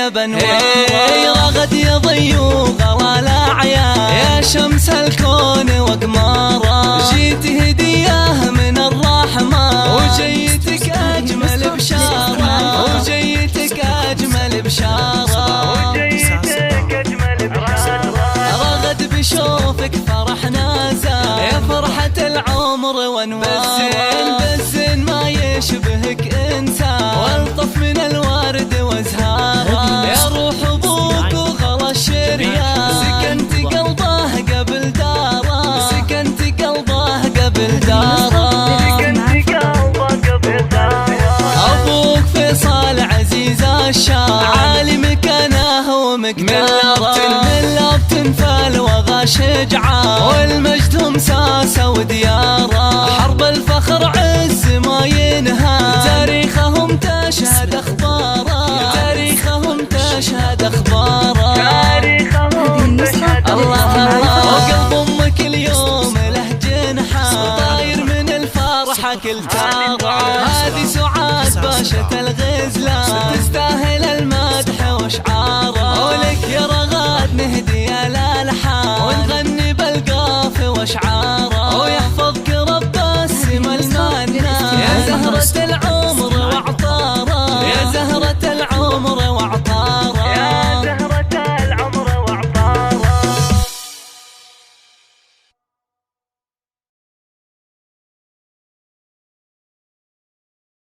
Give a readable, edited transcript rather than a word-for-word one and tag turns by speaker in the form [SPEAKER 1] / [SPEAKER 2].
[SPEAKER 1] الدنيا بانوار. رغد يا ضيوف غلا الاعياد يا شمس الكون واقماره، جيت هديه من الرحمن وجيتك اجمل بشاره، وجيتك اجمل بشاره، رغد بشوفك فرحنا زاد يا فرحة العمر وانوار. بالزين ما يشبهك انسان والطف من الورد وازهاره، يا روح ابوك وغلا الشريان سكنت قلبه قبل داره، سكنت قلبه قبل داره، ابوك فيصل عزيز الشام عالي مكانه ومقداره، من لابتن فالوغى شجعان والمجد مساسه ودياره، حرب الفخر عز ما ينهى تاريخهم تشهد اخباره، تاريخهم تشهد اخباره، الله الله. وقلب امك اليوم له جنحان طاير من الفرحه كل تاره، هذه سعاد باشا الغزلان تستاهل المدح واشعاره، ولك يا رغد نهدي الالحان ونغني بالقاف واشعاره.